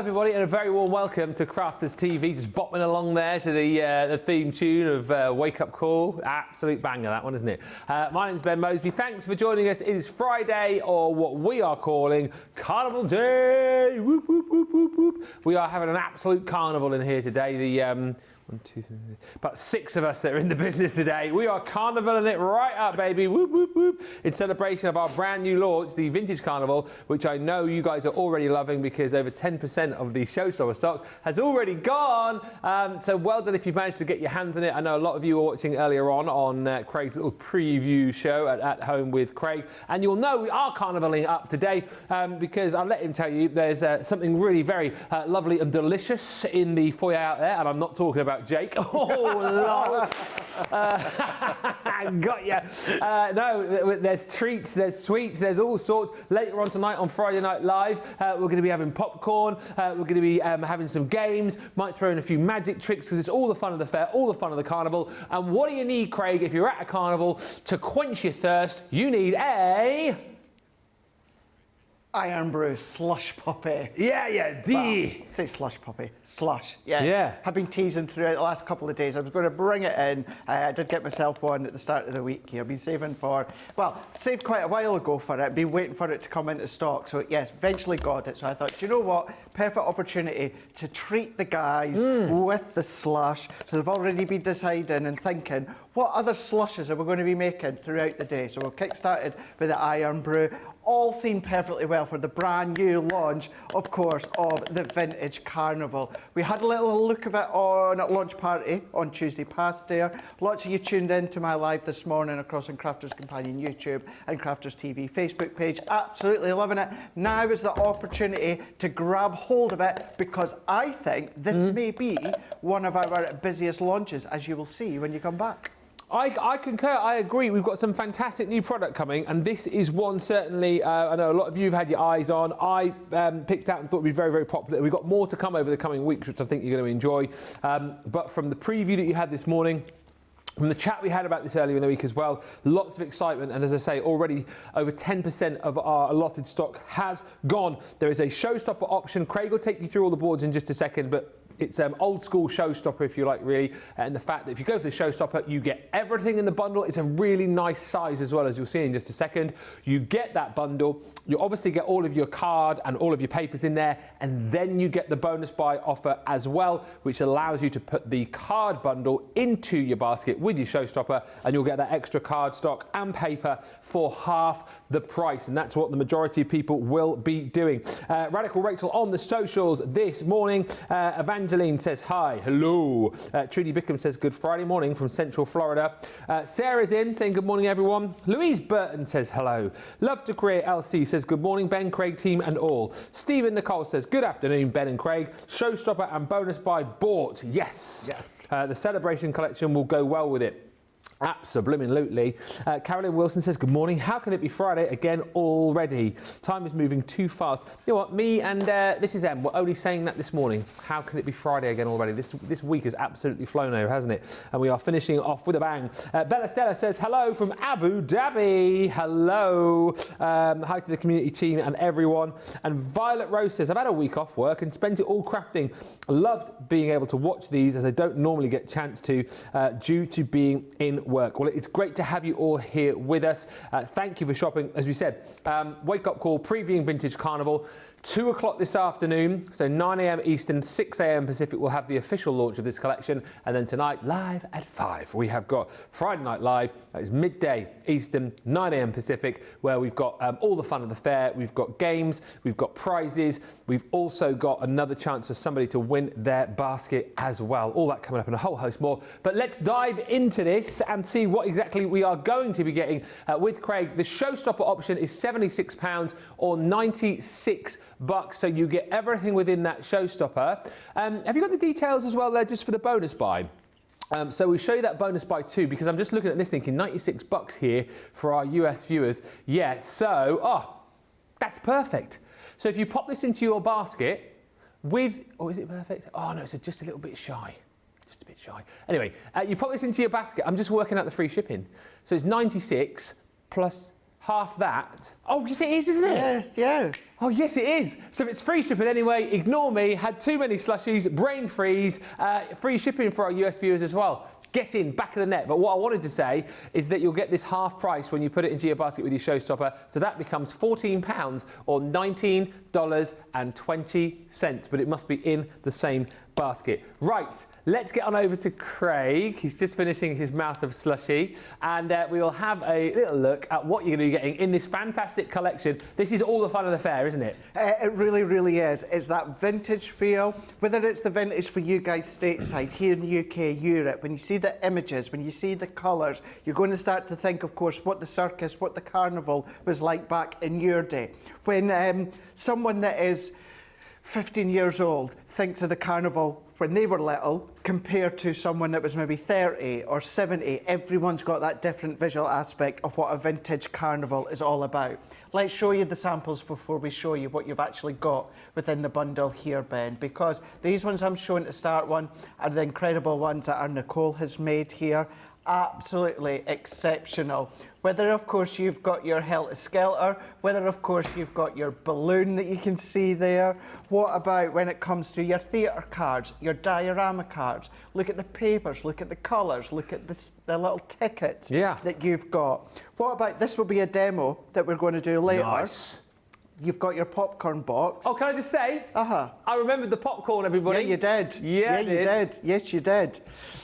everybody, and a very warm welcome to Crafters TV. Just bopping along there to the theme tune of Wake Up Call. Absolute banger, that one, isn't it? My name's Ben Moseby. Thanks for joining us. It is Friday, or what we are calling Carnival Day. Whoop, whoop, whoop, whoop, whoop. We are having an absolute carnival in here today. The about 6 of us that are in the business today. We are carnivaling it right up, baby. Whoop, whoop, whoop. In celebration of our brand new launch, the Vintage Carnival, which I know you guys are already loving because over 10% of the showstopper stock has already gone. So well done if you've managed to get your hands on it. I know a lot of you were watching earlier on Craig's little preview show at home with Craig. And you'll know we are carnivaling up today because I'll let him tell you there's something really very lovely and delicious in the foyer out there. And I'm not talking about Jake. Oh, Lord. Got ya. No, there's treats, there's sweets, there's all sorts. Later on tonight on Friday Night Live, we're going to be having popcorn. We're going to be having some games. Might throw in a few magic tricks because it's all the fun of the fair, all the fun of the carnival. And what do you need, Craig, if you're at a carnival to quench your thirst? You need a... Iron Brew slush puppy. Yeah. Well, say slush puppy. Slush, yes. Yeah. I've been teasing throughout the last couple of days. I was going to bring it in. I did get myself one at the start of the week here. I've been saving saved quite a while ago for it. Been waiting for it to come into stock. So yes, eventually got it. So I thought, do you know what? Perfect opportunity to treat the guys with the slush. So they've already been deciding and thinking, what other slushes are we going to be making throughout the day? So we've kick-started with the Iron Brew, all themed perfectly well for the brand new launch, of course, of the Vintage Carnival. We had a little look of it on at launch party on Tuesday past there. Lots of you tuned in to my live this morning across on Crafters Companion YouTube and Crafters TV Facebook page. Absolutely loving it. Now is the opportunity to grab hold of it because I think this may be one of our busiest launches, as you will see when you come back. I concur, I agree. We've got some fantastic new product coming, and this is one certainly I know a lot of you have had your eyes on. I picked out and thought it would be very, very popular. We've got more to come over the coming weeks, which I think you're going to enjoy. But from the preview that you had this morning, from the chat we had about this earlier in the week as well, lots of excitement, and as I say, already over 10% of our allotted stock has gone. There is a showstopper option. Craig will take you through all the boards in just a second, but it's old school showstopper, if you like, really. And the fact that if you go for the showstopper, you get everything in the bundle. It's a really nice size as well, as you'll see in just a second. You get that bundle. You obviously get all of your card and all of your papers in there. And then you get the bonus buy offer as well, which allows you to put the card bundle into your basket with your showstopper. And you'll get that extra card stock and paper for half the price. And that's what the majority of people will be doing. Radical Rachel on the socials this morning. Evangeline says hi, hello. Trudy Bickham says good Friday morning from Central Florida. Sarah's in saying good morning everyone. Louise Burton says hello. Love to Create LC says good morning Ben, Craig team and all. Stephen Nicole says good afternoon Ben and Craig. Showstopper and bonus buy bought. Yes. Yeah. The celebration collection will go well with it. Absolutely. Carolyn Wilson says, good morning. How can it be Friday again already? Time is moving too fast. You know what, me and this is Em, we're only saying that this morning. How can it be Friday again already? This week has absolutely flown over, hasn't it? And we are finishing off with a bang. Bella Stella says, hello from Abu Dhabi. Hello. Hi to the community team and everyone. And Violet Rose says, I've had a week off work and spent it all crafting. Loved being able to watch these as I don't normally get a chance to due to being in work. Well, it's great to have you all here with us. Thank you for shopping. As we said, Wake Up Call, previewing Vintage Carnival. 2 o'clock this afternoon, so 9 a.m. Eastern, 6 a.m. Pacific, we'll have the official launch of this collection. And then tonight, live at 5, we have got Friday Night Live. That is midday Eastern, 9 a.m. Pacific, where we've got all the fun of the fair. We've got games, we've got prizes. We've also got another chance for somebody to win their basket as well. All that coming up and a whole host more. But let's dive into this and see what exactly we are going to be getting with Craig. The showstopper option is £76 or $96. So you get everything within that showstopper. Have you got the details as well there just for the bonus buy? So we'll show you that bonus buy too, because I'm just looking at this thinking $96 here for our US viewers. Yeah, so, that's perfect. So if you pop this into your basket with, is it perfect? Oh no, it's just a little bit shy. Just a bit shy. Anyway, you pop this into your basket. I'm just working out the free shipping. So it's 96 plus half that. Oh, yes, it is, isn't it? Yes, yeah. Oh, yes, it is. So it's free shipping anyway. Ignore me. Had too many slushies. Brain freeze. Free shipping for our US viewers as well. Get in, back of the net. But what I wanted to say is that you'll get this half price when you put it into your basket with your showstopper. So that becomes £14 or $19.20. But it must be in the same basket. Right, let's get on over to Craig. He's just finishing his mouth of slushy, and we will have a little look at what you're going to be getting in this fantastic collection. This is all the fun of the fair, isn't it? It really, really is. It's that vintage feel, whether it's the vintage for you guys stateside, here in the UK, Europe, when you see the images, when you see the colours, you're going to start to think, of course, what the circus, what the carnival was like back in your day. When someone that is 15 years old thinks of the carnival when they were little compared to someone that was maybe 30 or 70, everyone's got that different visual aspect of what a vintage carnival is all about. Let's show you the samples before we show you what you've actually got within the bundle here, Ben, because these ones I'm showing to start one are the incredible ones that our Nicole has made here. Absolutely exceptional. Whether, of course, you've got your Helter skelter, whether, of course, you've got your balloon that you can see there. What about when it comes to your theatre cards, your diorama cards? Look at the papers, look at the colours, look at the little tickets that you've got. What about, this will be a demo that we're going to do later. Nice. You've got your popcorn box. Oh, can I just say? I remembered the popcorn, everybody. Yeah, you did. Yeah, you did. Yes, you did.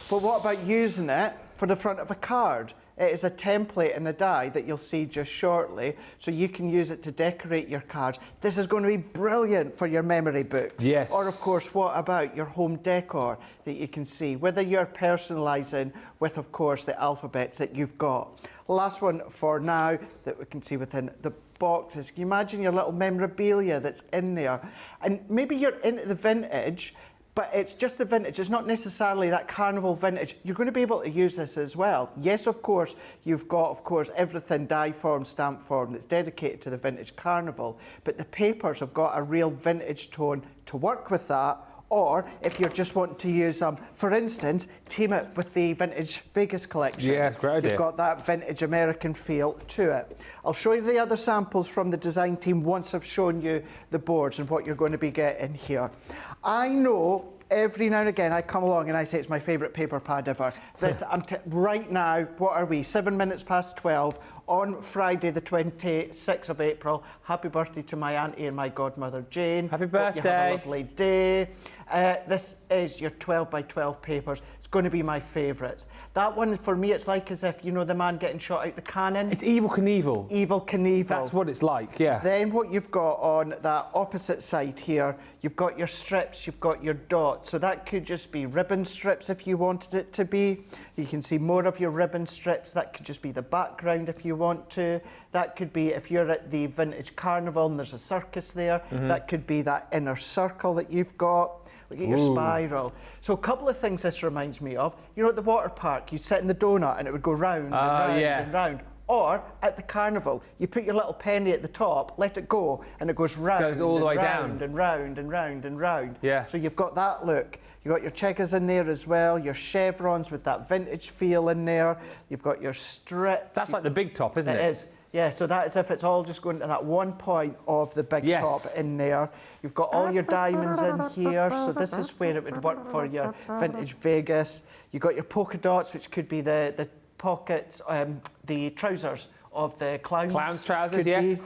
But what about using it for the front of a card? It is a template and a die that you'll see just shortly, so you can use it to decorate your cards. This is going to be brilliant for your memory books. Yes. Or, of course, what about your home decor that you can see, whether you're personalising with, of course, the alphabets that you've got. Last one for now that we can see within the boxes. Can you imagine your little memorabilia that's in there? And maybe you're into the vintage, but it's just the vintage. It's not necessarily that carnival vintage. You're going to be able to use this as well. Yes, of course, you've got, of course, everything die form, stamp form that's dedicated to the vintage carnival, but the papers have got a real vintage tone to work with that. Or if you're just wanting to use them, for instance, team it with the vintage Vegas collection. Yeah, it's a great idea. You've got that vintage American feel to it. I'll show you the other samples from the design team once I've shown you the boards and what you're going to be getting here. I know every now and again I come along and I say it's my favourite paper pad ever. This, right now, what are we? 7 minutes past 12 on Friday the 26th of April. Happy birthday to my auntie and my godmother Jane. Happy birthday. Hope you have a lovely day. This is your 12 by 12 papers. It's going to be my favourites. That one, for me, it's like as if, you know, the man getting shot out the cannon. It's Evel Knievel. Evel Knievel. That's what it's like, yeah. Then what you've got on that opposite side here, you've got your strips, you've got your dots. So that could just be ribbon strips if you wanted it to be. You can see more of your ribbon strips. That could just be the background if you want to. That could be if you're at the vintage carnival and there's a circus there. That could be that inner circle that you've got. Look at your spiral. So a couple of things this reminds me of. You know, at the water park, you'd sit in the donut and it would go round and round and round. Or at the carnival, you put your little penny at the top, let it go, and it goes round. It goes all the way round down. and round and round and round. Yeah. So you've got that look. You've got your checkers in there as well, your chevrons with that vintage feel in there. You've got your strips. That's like the big top, isn't it? It is. Yeah, so that is if it's all just going to that one point of the big top in there. You've got all your diamonds in here, so this is where it would work for your vintage Vegas. You've got your polka dots, which could be the pockets, the trousers of the clowns. Clown's trousers, yeah.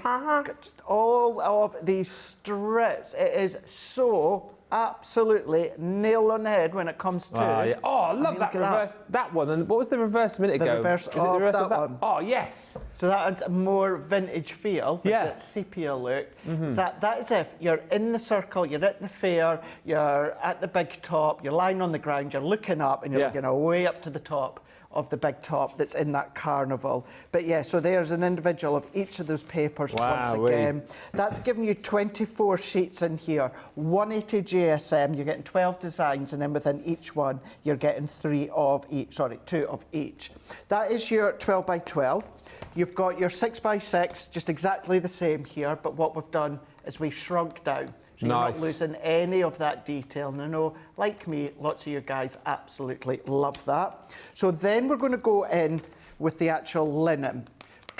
All of these strips. It is so absolutely nail on the head when it comes to. Oh, I love that reverse. That one. And what was the reverse a minute ago? The reverse of that one. Oh, yes. So that's a more vintage feel, with that sepia look. So that is if you're in the circle, you're at the fair, you're at the big top, you're lying on the ground, you're looking up, and you're looking way up to the top of the big top that's in that carnival. But yeah, so there's an individual of each of those papers once again. That's giving you 24 sheets in here, 180 GSM, you're getting 12 designs, and then within each one, you're getting 2 of each. That is your 12 by 12. You've got your 6 by 6, just exactly the same here, but what we've done is we've shrunk down. So you're not losing any of that detail. And I know, like me, lots of you guys absolutely love that. So then we're going to go in with the actual linen.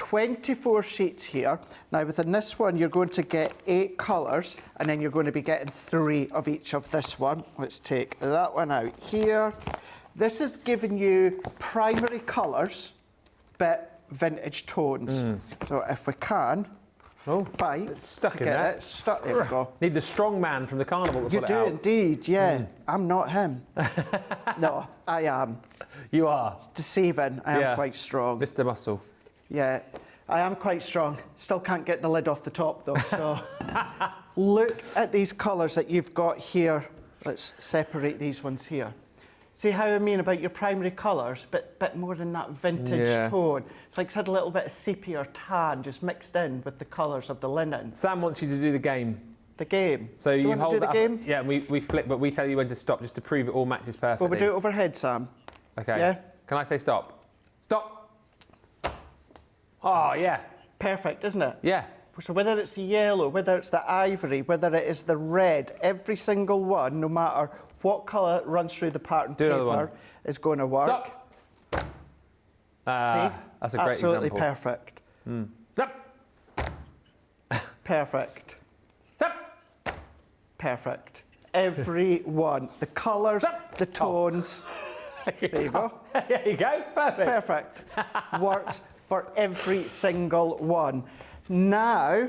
24 sheets here. Now within this one, you're going to get 8 colours, and then you're going to be getting 3 of each of this one. Let's take that one out here. This is giving you primary colours, but vintage tones. So if we can fight it's stuck to in get there. it stuck, there we go. Need the strong man from the carnival to You pull do it out. indeed, yeah. I'm not him. No, I am. You are. It's deceiving. I am quite strong. Mr. Muscle. Yeah, I am quite strong. Still can't get the lid off the top though, so. Look at these colours that you've got here. Let's separate these ones here. See how I mean about your primary colours, but bit more in that vintage tone. It's like said a little bit of sepia or tan just mixed in with the colours of the linen. Sam wants you to do the game. The game. So do you you want hold to do it the up, game? Yeah, we flip, but we tell you when to stop just to prove it all matches perfectly. Well, we do it overhead, Sam. Okay. Yeah. Can I say stop? Stop. Oh, yeah. Perfect, isn't it? Yeah. So whether it's the yellow, whether it's the ivory, whether it is the red, every single one, no matter what colour runs through the pattern paper, is going to work. Stop. See? That's a great Absolutely example. perfect. Stop. Perfect. Stop. Perfect. Every one. The colours, the tones. There you go. There you go. Perfect. Perfect. Works for every single one. Now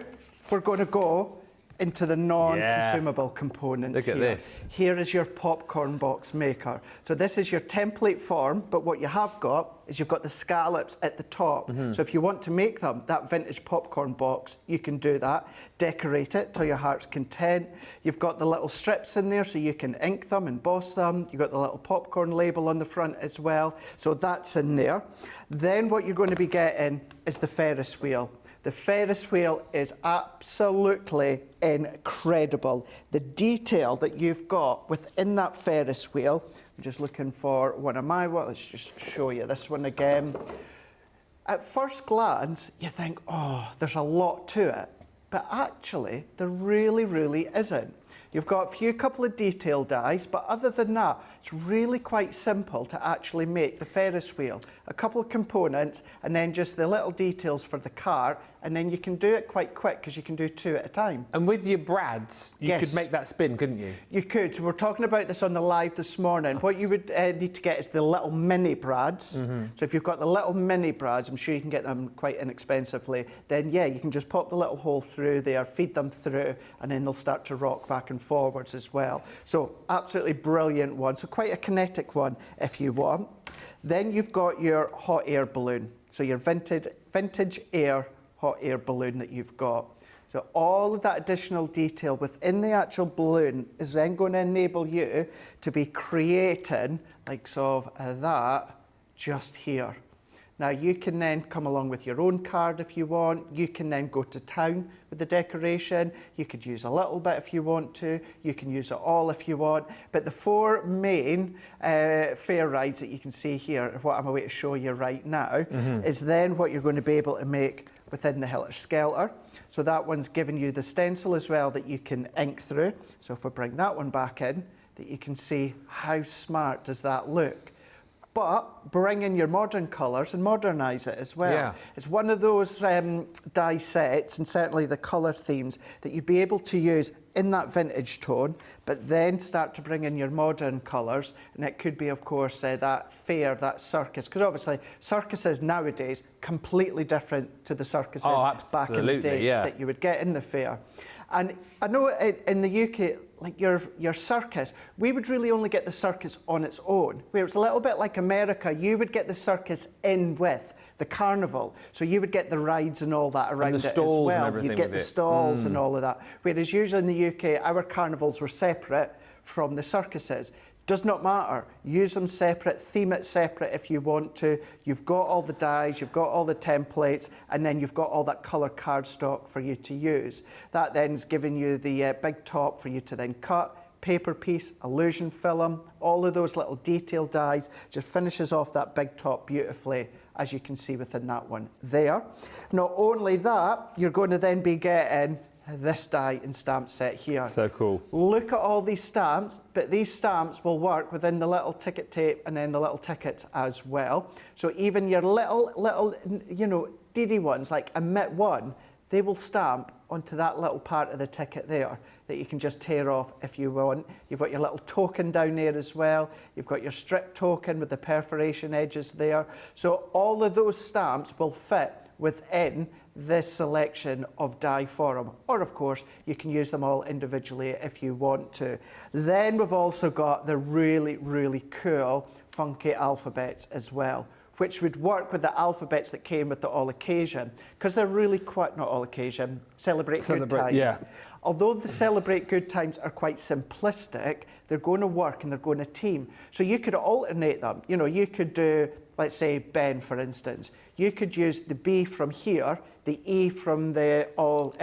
we're going to go into the non-consumable components. Look at here. this. Here is your popcorn box maker. So this is your template form, but what you have got is you've got the scallops at the top. So if you want to make them, that vintage popcorn box, you can do that. Decorate it till your heart's content. You've got the little strips in there so you can ink them, emboss them. You've got the little popcorn label on the front as well. So that's in there. Then what you're going to be getting is the Ferris wheel. The Ferris wheel is absolutely incredible. The detail that you've got within that Ferris wheel, I'm just looking for one of my ones. Let's just show you this one again. At first glance, you think, oh, there's a lot to it. But actually, there really, really isn't. You've got a couple of detail dies, but other than that, it's really quite simple to actually make the Ferris wheel. A couple of components, and then just the little details for the cart, and then you can do it quite quick because you can do 2 at a time. And with your brads, you could make that spin, couldn't you? You could. So we're talking about this on the live this morning. What you would need to get is the little mini brads. So if you've got the little mini brads, I'm sure you can get them quite inexpensively, then yeah, you can just pop the little hole through there, feed them through, and then they'll start to rock back and forwards as well. So absolutely brilliant one. So quite a kinetic one if you want. Then you've got your hot air balloon. So your vintage air hot air balloon that you've got. So all of that additional detail within the actual balloon is then going to enable you to be creating like sort of that just here. Now you can then come along with your own card if you want. You can then go to town with the decoration. You could use a little bit if you want to. You can use it all if you want. But the 4 main fair rides that you can see here, what I'm about to show you right now, is then what you're going to be able to make within the Helter skelter. So that one's giving you the stencil as well that you can ink through. So if we bring that one back in, that you can see how smart does that look. But bring in your modern colours and modernise it as well. Yeah. It's one of those die sets, and certainly the colour themes, that you'd be able to use in that vintage tone, but then start to bring in your modern colours. And it could be, of course, that fair, that circus. Because obviously, circuses nowadays, completely different to the circuses back in the day that you would get in the fair. And I know in the UK, like your circus, we would really only get the circus on its own. Where it's a little bit like America, you would get the circus in with the carnival. So you would get the rides and all that around it as well. You'd get the stalls and all of that. Whereas usually in the UK, our carnivals were separate from the circuses. Does not matter. Use them separate, theme it separate if you want to. You've got all the dies, you've got all the templates, and then you've got all that colour cardstock for you to use. That then's giving you the big top for you to then cut, paper piece, illusion film, all of those little detail dies, just finishes off that big top beautifully, as you can see within that one there. Not only that, you're going to then be getting this die and stamp set here. So cool. Look at all these stamps, but these stamps will work within the little ticket tape and then the little tickets as well. So even your little, you know, DD ones, like Emit 1, they will stamp onto that little part of the ticket there that you can just tear off if you want. You've got your little token down there as well. You've got your strip token with the perforation edges there. So all of those stamps will fit within this selection of die for them. Or of course, you can use them all individually if you want to. Then we've also got the really, really cool funky alphabets as well, which would work with the alphabets that came with the All Occasion, because they're really quite, not All Occasion, Celebrate Good Times. Yeah. Although the Celebrate Good Times are quite simplistic, they're going to work and they're going to team. So you could alternate them. You know, you could do, let's say, Ben, for instance. You could use the B from here, the E from the All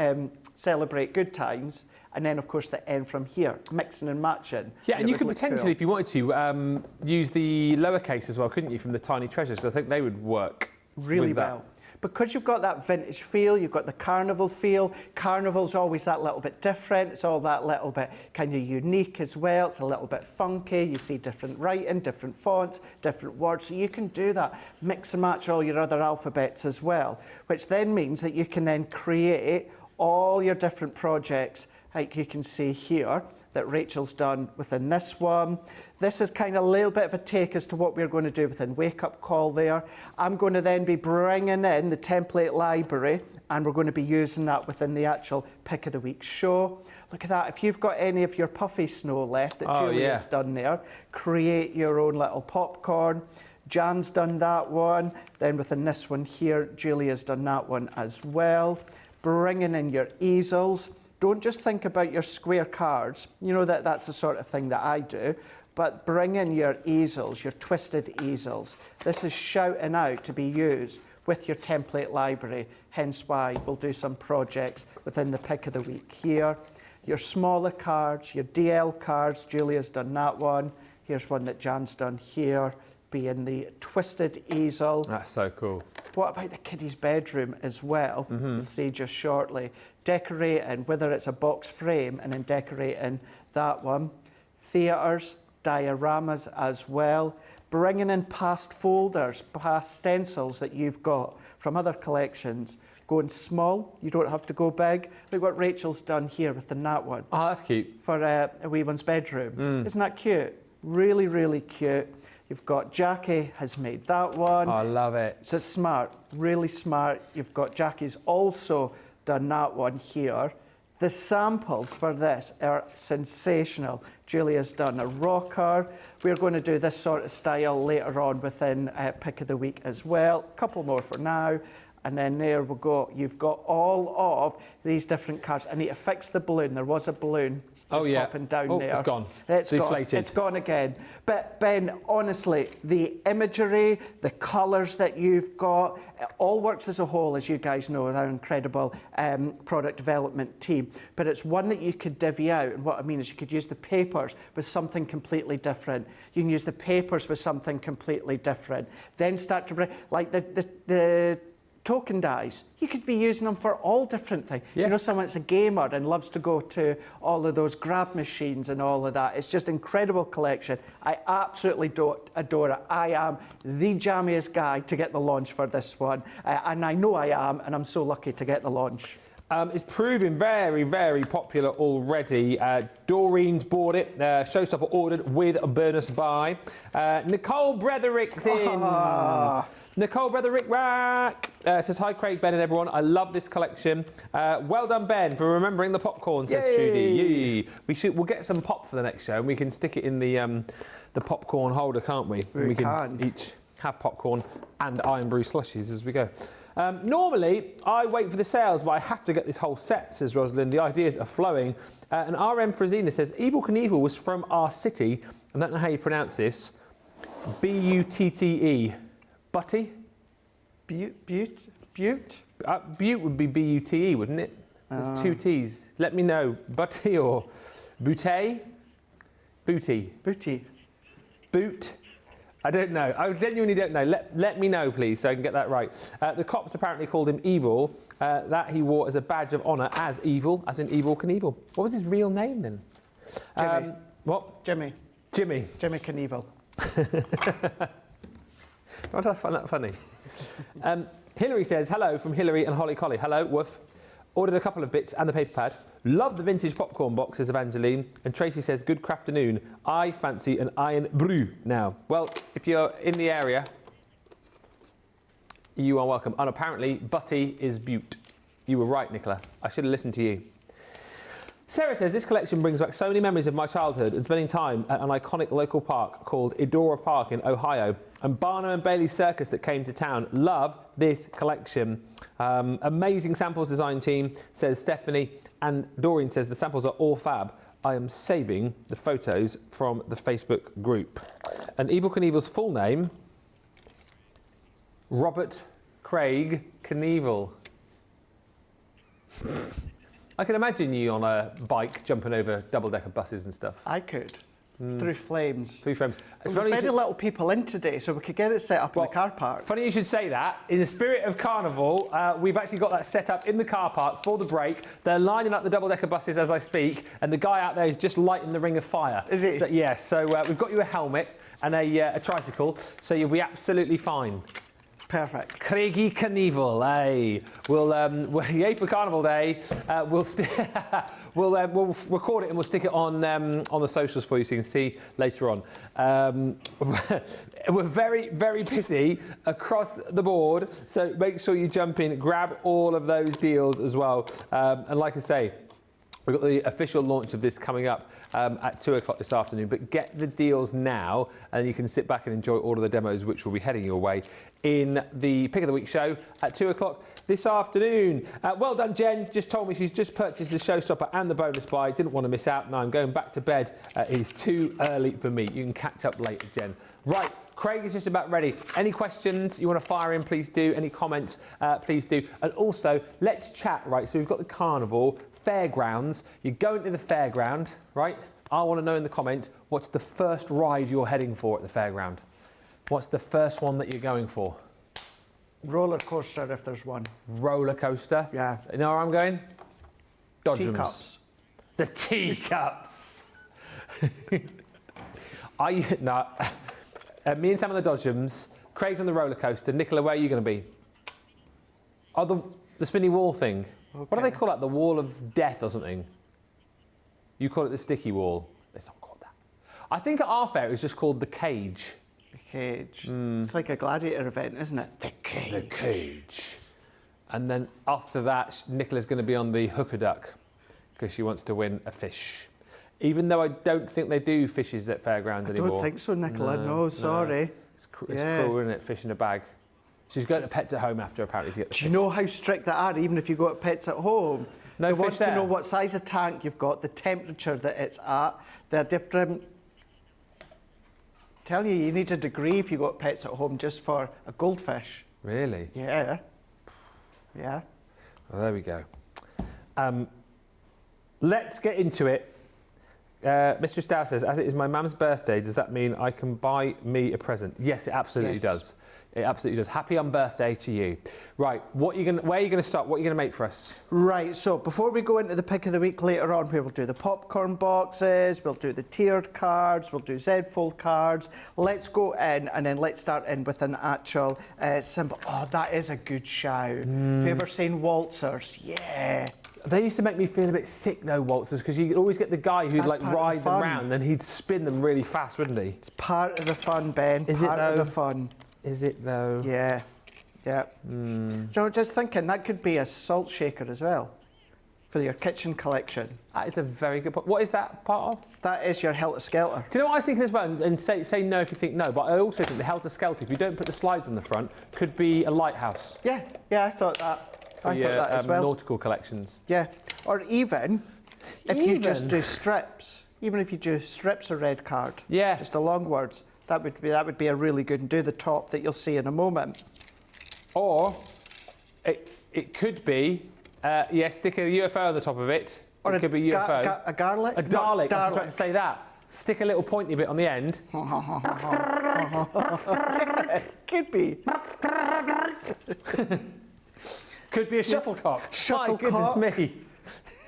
Celebrate Good Times, and then, of course, the N from here, mixing and matching. Yeah, and you could potentially, if you wanted to, use the lowercase as well, couldn't you, from the Tiny Treasures? I think they would work really well. Because you've got that vintage feel, you've got the carnival feel. Carnival's always that little bit different. It's all that little bit kind of unique as well. It's a little bit funky. You see different writing, different fonts, different words. So you can do that, mix and match all your other alphabets as well, which then means that you can then create all your different projects, like you can see here, that Rachel's done within this one. This is kind of a little bit of a take as to what we're going to do within Wake Up Call there. I'm going to then be bringing in the template library, and we're going to be using that within the actual Pick of the Week show. Look at that. If you've got any of your puffy snow left that Julia's done there, create your own little popcorn. Jan's done that one. Then within this one here, Julia's done that one as well. Bringing in your easels. Don't just think about your square cards. You know, that's the sort of thing that I do. But bring in your easels, your twisted easels. This is shouting out to be used with your template library, hence why we'll do some projects within the Pick of the Week here. Your smaller cards, your DL cards, Julia's done that one. Here's one that Jan's done here, being the twisted easel. That's so cool. What about the kiddie's bedroom as well? We'll see just shortly. Decorating, whether it's a box frame and then decorating that one. Theatres, dioramas as well. Bringing in past folders, past stencils that you've got from other collections. Going small, you don't have to go big. Look what Rachel's done here with the Nat one. Oh, that's cute. For a wee one's bedroom. Isn't that cute? Really, really cute. You've got Jackie has made that one. Oh, I love it. So it's smart, really smart. You've got Jackie's also done that one here. The samples for this are sensational. Julia's done a rocker. We're going to do this sort of style later on within Pick of the Week as well. A couple more for now. And then there we go. You've got all of these different cards. I need to fix the balloon. There was a balloon just popping down there. It's gone. It's deflated. Gone. It's gone again. But Ben, honestly, the imagery, the colours that you've got, it all works as a whole, as you guys know, with our incredible product development team. But it's one that you could divvy out. And what I mean is you could use the papers with something completely different. You can use the papers with something completely different. Then start to bring, like the token dies. You could be using them for all different things. Yeah. You know, someone that's a gamer and loves to go to all of those grab machines and all of that. It's just an incredible collection. I absolutely adore it. I am the jammiest guy to get the launch for this one. And I know I am, and I'm so lucky to get the launch. It's proving very, very popular already. Doreen's bought it. Showstopper ordered with a bonus buy. Nicole Bretherick's in. Nicole Bretherick Rack says, hi Craig, Ben and everyone. I love this collection. Well done, Ben, for remembering the popcorn, says Judy. Yay. We'll get some pop for the next show and we can stick it in the popcorn holder, can't we? We can each have popcorn and Iron Brew slushies as we go. Normally, I wait for the sales, but I have to get this whole set, says Rosalind. The ideas are flowing. And RM Frazina says, Evil Knievel was from our city. I don't know how you pronounce this. B-U-T-T-E. Butty? Butte? Butte would be B-U-T-E, wouldn't it? There's two T's. Let me know. Butty or Butte? Booty. Booty. Boot. I don't know. I genuinely don't know. Let me know, please, so I can get that right. The cops apparently called him Evil. That he wore as a badge of honour as Evil, as in Evil Knievel. What was his real name then? Jimmy. What? Jimmy. Jimmy. Jimmy Knievel. Don't I find that funny? Hillary says, hello from Hillary and Holly Collie. Hello, woof. Ordered a couple of bits and the paper pad. Love the vintage popcorn boxes of Angeline. And Tracy says, good crafternoon. I fancy an iron brew now. Well, if you're in the area, you are welcome. And apparently, Butty is Butte. You were right, Nicola. I should have listened to you. Sarah says, this collection brings back so many memories of my childhood and spending time at an iconic local park called Edora Park in Ohio. And Barnum and Bailey Circus that came to town. Love this collection. Amazing samples design team, says Stephanie. And Doreen says, the samples are all fab. I am saving the photos from the Facebook group. And Evil Knievel's full name, Robert Craig Knievel. I can imagine you on a bike jumping over double-decker buses and stuff. I could. Through flames. Through flames. There's very little people in today, so we could get it set up in the car park. Funny you should say that. In the spirit of carnival, we've actually got that set up in the car park for the break. They're lining up the double-decker buses as I speak, and the guy out there is just lighting the ring of fire. Is he? So, yes, so we've got you a helmet and a tricycle, so you'll be absolutely fine. Perfect. Craigie Knievel, hey. We'll yay for Carnival Day. We'll record it and we'll stick it on the socials for you so you can see later on. We're very, very busy across the board, so make sure you jump in, grab all of those deals as well. And like I say, we've got the official launch of this coming up at 2 o'clock this afternoon, but get the deals now and you can sit back and enjoy all of the demos which will be heading your way in the Pick of the Week show at 2 o'clock this afternoon. Well done, Jen. Just told me she's just purchased the showstopper and the bonus buy. Didn't want to miss out. Now I'm going back to bed. It is too early for me. You can catch up later, Jen. Right. Craig is just about ready. Any questions you want to fire in, please do. Any comments, please do. And also, let's chat, right? So we've got the carnival, fairgrounds. You're going to the fairground, right? I want to know in the comments, what's the first ride you're heading for at the fairground? What's the first one that you're going for? Roller coaster, if there's one. Roller coaster? Yeah. You know where I'm going? Dodgems. Teacups. The teacups. Me and Sam on the Dodgems. Craig's on the roller coaster. Nicola, where are you going to be? Oh, the spinny wall thing. Okay. What do they call that? The wall of death or something? You call it the sticky wall. It's not called that. I think at our fair it was just called the cage. The cage. It's like a gladiator event, isn't it? The cage. The cage. And then after that, Nicola's going to be on the hooker duck because she wants to win a fish. Even though I don't think they do fishes at fairgrounds anymore. I don't think so, Nicola. No, sorry. No. It's cruel, isn't it? Fish in a bag. She's going to Pets at Home after, apparently, to get the fish. Do you know how strict they are, even if you go to Pets at Home? No they fish want there. to know what size of tank you've got, the temperature that it's at. They're different. Tell you need a degree if you go to Pets at Home just for a goldfish. Really? Yeah. Yeah. Well, there we go. Let's get into it. Mr. Stow says, as it is my mum's birthday, does that mean I can buy me a present? Yes, it absolutely does. It absolutely does. Happy on birthday to you. Right, where are you going to start? What are you going to make for us? Right, so before we go into the pick of the week later on, we will do the popcorn boxes, we'll do the tiered cards, we'll do Z-fold cards. Let's go in and then let's start in with an actual symbol. Oh, that is a good shout. Have you ever seen waltzers? Yeah. They used to make me feel a bit sick, though, waltzers, because you'd always get the guy who'd like ride them round and he'd spin them really fast, wouldn't he? It's part of the fun, Ben. Is part of the fun. Is it, though? Yeah. Yeah. So just thinking, that could be a salt shaker as well for your kitchen collection. That is a very good point. What is that part of? That is your Helter skelter. Do you know what I was thinking as well? And say no if you think no, but I also think the Helter skelter, if you don't put the slides on the front, could be a lighthouse. Yeah, I thought that. For your, that as well. Nautical collections. Yeah, or even if you just do strips, even if you do strips of red card. Yeah. Just along words, that would be a really good. And do the top that you'll see in a moment. Or it could be stick a UFO on the top of it. Or it could be UFO. A garlic. A Dalek. I was about to say that. Stick a little pointy bit on the end. Could be. Could be a shuttlecock. Shuttlecock. My goodness me.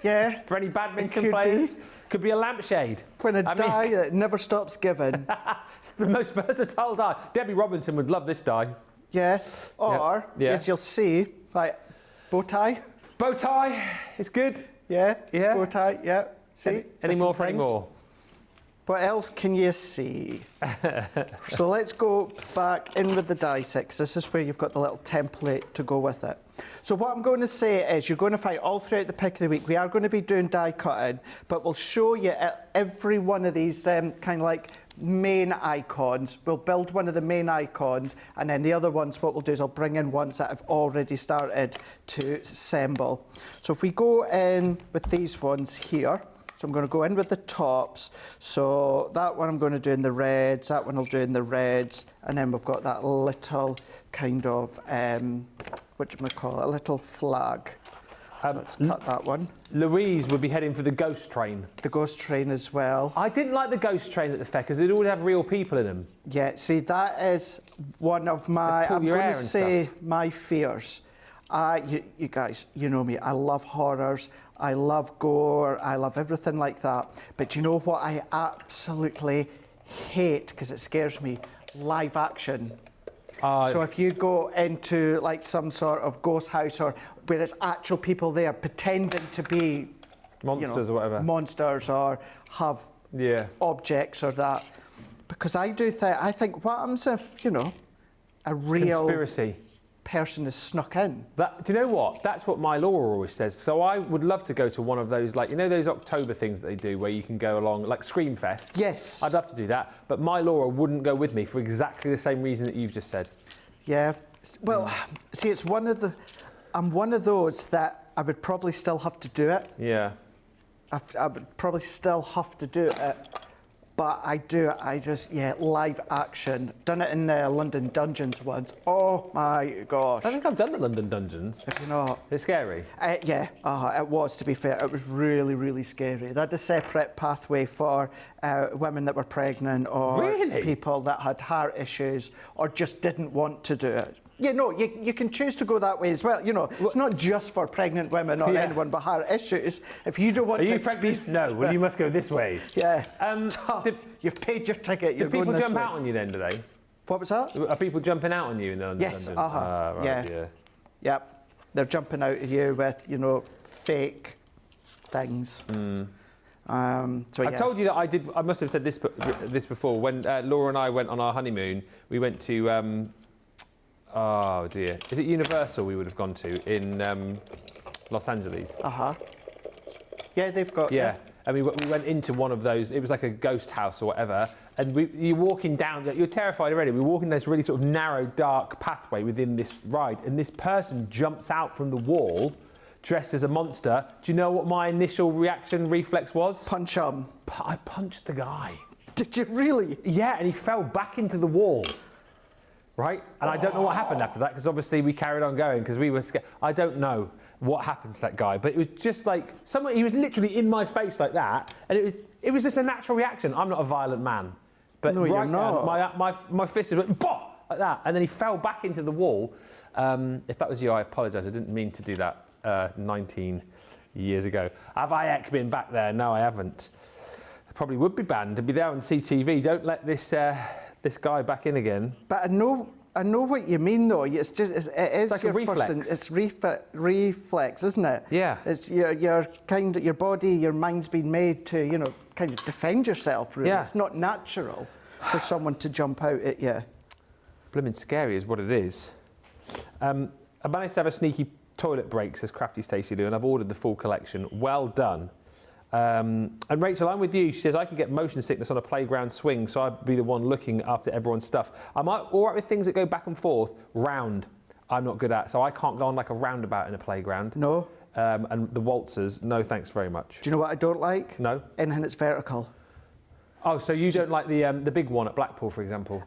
Yeah. For any badminton Could players, be. could be a lampshade. When a die that never stops giving. It's the most versatile die. Debbie Robinson would love this die. Yeah. Or, Yeah. as you'll see, like bow tie. Bow tie is good. Yeah. Yeah. Bow tie. Yeah. See. Any more for any things. more? What else can you see? So let's go back in with the die set, 'cause this is where you've got the little template to go with it. So what I'm going to say is you're going to find all throughout the pick of the week, we are going to be doing die cutting, but we'll show you at every one of these kind of like main icons. We'll build one of the main icons, and then the other ones, what we'll do is I'll bring in ones that I've already started to assemble. So if we go in with these ones here, so I'm going to go in with the tops. So that one I'm going to do in the reds, that one I'll do in the reds, and then we've got that little kind of, a little flag. Let's cut that one. Louise would be heading for the ghost train. The ghost train as well. I didn't like the ghost train at the fair because they'd all have real people in them. Yeah, see, that is one of my, I'm going to say, my fears. You guys, you know me, I love horrors, I love gore, I love everything like that. But you know what I absolutely hate, because it scares me? Live action. So if you go into like some sort of ghost house or where it's actual people there pretending to be monsters or whatever. Monsters or have objects or that. Because I think what happens if, a real conspiracy person is snuck in. Do you know what? That's what my Laura always says. So I would love to go to one of those, like, those October things that they do where you can go along, like Screamfest. Yes. I'd love to do that. But my Laura wouldn't go with me for exactly the same reason that you've just said. Yeah. Well, see, I'm one of those that I would probably still have to do it. Yeah. I would probably still have to do it. But live action. Done it in the London Dungeons once. Oh my gosh. I think I've done the London Dungeons. Have you not? It's scary. It was, to be fair. It was really, really scary. They had a separate pathway for women that were pregnant or people that had heart issues or just didn't want to do it. You can choose to go that way as well. It's not just for pregnant women or anyone with heart issues. If you don't want to pregnant? No, well, you must go this way. Yeah. You've paid your ticket. Do people jump out on you then, do they? What was that? Are people jumping out on you in the London? Yes, Right, yeah. Yep. They're jumping out at you with, fake things. I told you that I must have said this before. When Laura and I went on our honeymoon, we went to... oh dear. Is it Universal we would have gone to in Los Angeles? Yeah, they've got... Yeah. And we went into one of those, it was like a ghost house or whatever, and you're walking down, you're terrified already, we're walking this really sort of narrow, dark pathway within this ride, and this person jumps out from the wall, dressed as a monster. Do you know what my initial reflex was? Punch him. I punched the guy. Did you really? Yeah, and he fell back into the wall. Right? And I don't know what happened after that, because obviously we carried on going because we were scared. I don't know what happened to that guy, but it was just like he was literally in my face like that, and it was just a natural reaction. I'm not a violent man, but no, you're not. My fist went boff like that, and then he fell back into the wall. If that was you, I apologise. I didn't mean to do that 19 years ago. Have I been back there? No, I haven't. I probably would be banned to be there on CTV. Don't let this guy back in again. But I know what you mean, though. It is like your a reflex. It's reflex, isn't it? Yeah. It's your body, your mind's been made to, kind of defend yourself. Really, it's not natural for someone to jump out at you. Blooming scary is what it is. I managed to have a sneaky toilet break, says Crafty Stacey Lou, and I've ordered the full collection. Well done. And Rachel, I'm with you. She says, I could get motion sickness on a playground swing, so I'd be the one looking after everyone's stuff. I'm all right with things that go back and forth. Round, I'm not good at, so I can't go on like a roundabout in a playground. No. And the waltzers, no thanks very much. Do you know what I don't like? No. Anything that's vertical. Oh, so you don't like the big one at Blackpool, for example?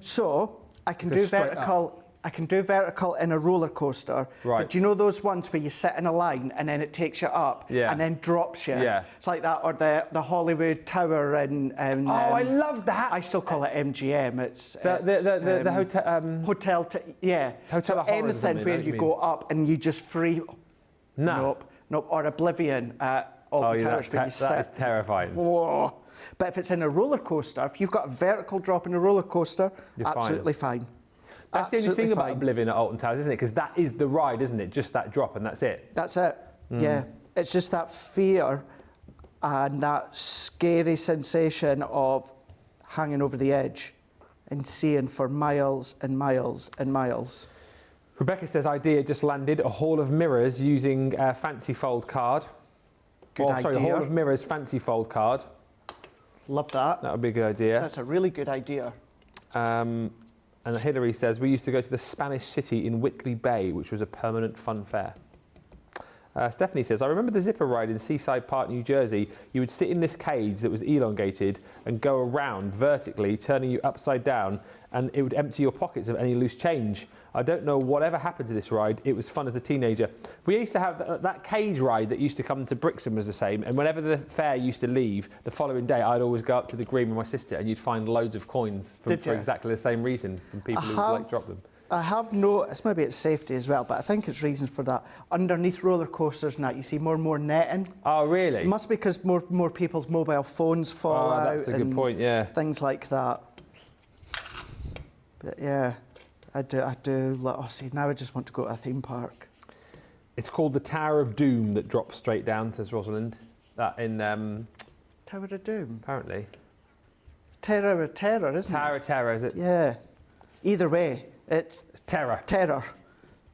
So I can do vertical I can do vertical in a roller coaster. Right. But do you know those ones where you sit in a line and then it takes you up and then drops you? Yeah. It's like that, or the Hollywood Tower in Oh, I love that. I still call it MGM. It's the hotel. hotel. Yeah. Hotel of Horrors or anything something, where I know what you you go up and you just free. No. Nope. Or Oblivion at Alton Towers where you sit. That is terrifying. Whoa. But if it's in a roller coaster, if you've got a vertical drop in a roller coaster, You're absolutely fine. That's the only Absolutely thing about fine. Oblivion at Alton Towers, isn't it? Because that is the ride, isn't it? Just that drop and that's it. That's it. Yeah. It's just that fear and that scary sensation of hanging over the edge and seeing for miles and miles and miles. Rebecca says, idea just landed, a hall of mirrors using a fancy fold card. Good idea. Sorry, a hall of mirrors fancy fold card. Love that. That would be a good idea. That's a really good idea. And Hilary says, we used to go to the Spanish city in Whitley Bay, which was a permanent fun fair. Stephanie says, I remember the zipper ride in Seaside Park, New Jersey. You would sit in this cage that was elongated and go around vertically, turning you upside down, and it would empty your pockets of any loose change. I don't know whatever happened to this ride. It was fun as a teenager. We used to have that cage ride that used to come to Brixton was the same, and whenever the fair used to leave, the following day I'd always go up to the green with my sister, and you'd find loads of coins for exactly the same reason from people who would like drop them. I have noticed, maybe it's safety as well, but I think it's reasons for that. Underneath roller coasters now, you see more and more netting. Oh, really? It must be because more people's mobile phones fall out. That's a good point, yeah. Things like that. But yeah, I do. Oh, see, now I just want to go to a theme park. It's called the Tower of Doom that drops straight down, says Rosalind. That in... Tower of Doom? Apparently. Terror of Terror, isn't it? Tower of Terror, is it? Yeah. Either way, it's terror. Terror,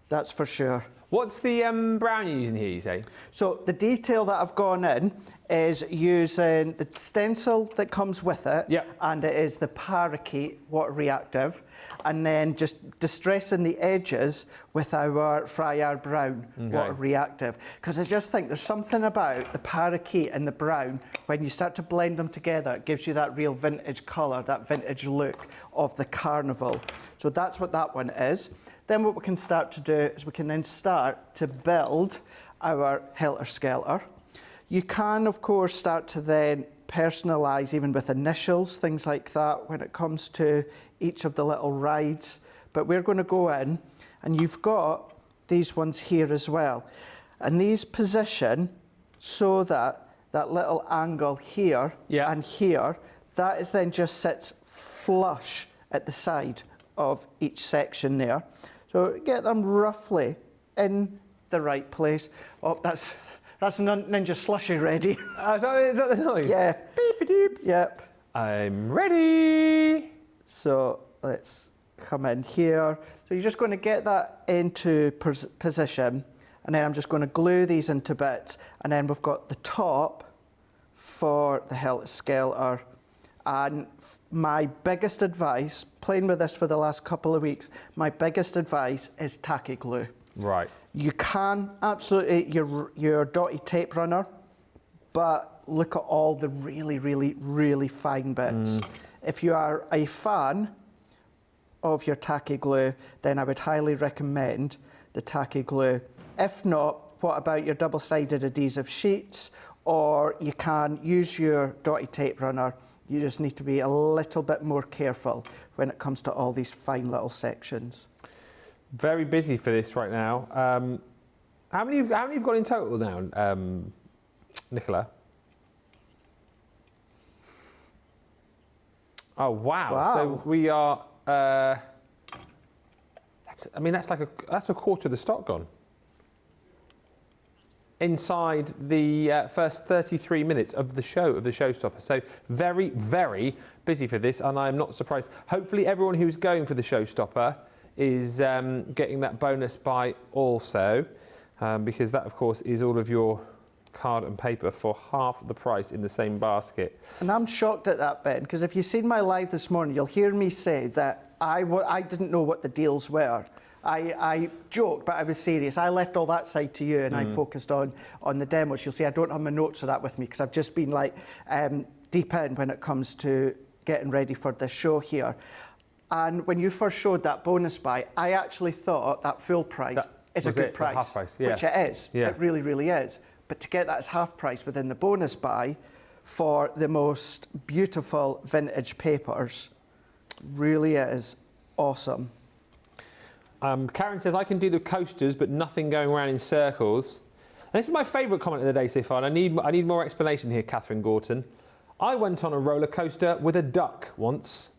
that's for sure. What's the brown you're using here, you say? So the detail that I've gone in is using the stencil that comes with it, and it is the parakeet water reactive, and then just distressing the edges with our Freyr brown water reactive. Because I just think there's something about the parakeet and the brown, when you start to blend them together, it gives you that real vintage colour, that vintage look of the carnival. So that's what that one is. Then what we can start to do is we can then start to build our Helter Skelter. You can, of course, start to then personalise even with initials, things like that, when it comes to each of the little rides. But we're going to go in, and you've got these ones here as well. And these position so that that little angle here and here, that is then just sits flush at the side of each section there. So get them roughly in the right place. Oh, that's Ninja Slushy ready. Is that the noise? Yeah. Beep-a-doop. Yep. I'm ready. So let's come in here. So you're just going to get that into position, and then I'm just going to glue these into bits, and then we've got the top for the Helter Skelter. And my biggest advice, playing with this for the last couple of weeks, my biggest advice is tacky glue. Right. You can absolutely, your dotty tape runner, but look at all the really, really, really fine bits. If you are a fan of your tacky glue, then I would highly recommend the tacky glue. If not, what about your double-sided adhesive sheets? Or you can use your dotty tape runner. You just need to be a little bit more careful when it comes to all these fine little sections. Very busy for this right now. How many have you got in total now, Nicola? Oh wow! So we are. That's a quarter of the stock gone. Inside the first 33 minutes of the show, of the showstopper. So very, very busy for this, and I'm not surprised. Hopefully everyone who's going for the showstopper is getting that bonus buy also, because that, of course, is all of your card and paper for half the price in the same basket. And I'm shocked at that, Ben, because if you've seen my live this morning, you'll hear me say that I didn't know what the deals were. I joked, but I was serious. I left all that side to you, and I focused on the demos. You'll see I don't have my notes of that with me, because I've just been like deep in when it comes to getting ready for this show here. And when you first showed that bonus buy, I actually thought that full price is a good price. Half price, yeah. Which it is. Yeah. It really, really is. But to get that as half price within the bonus buy for the most beautiful vintage papers really is awesome. Karen says, I can do the coasters, but nothing going around in circles. And this is my favourite comment of the day so far, and I need more explanation here, Catherine Gorton. I went on a roller coaster with a duck once.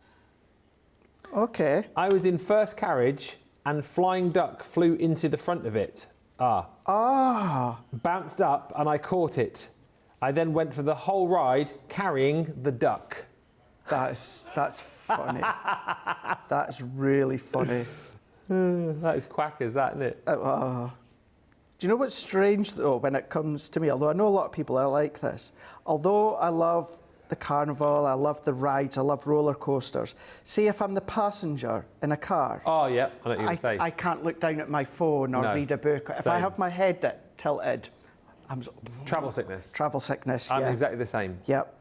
Okay. I was in first carriage and flying duck flew into the front of it. Bounced up and I caught it. I then went for the whole ride carrying the duck. That's funny. That's really funny. That is quackers, that, isn't it? Do you know what's strange, though, when it comes to me? Although I know a lot of people are like this. Although I love the carnival, I love the rides, I love roller coasters. See, if I'm the passenger in a car, Oh, yeah, I know what you're going to say. I can't look down at my phone or No, read a book. If I same. have my head tilted, Travel sickness. travel sickness. I'm yeah. exactly the same. Yep.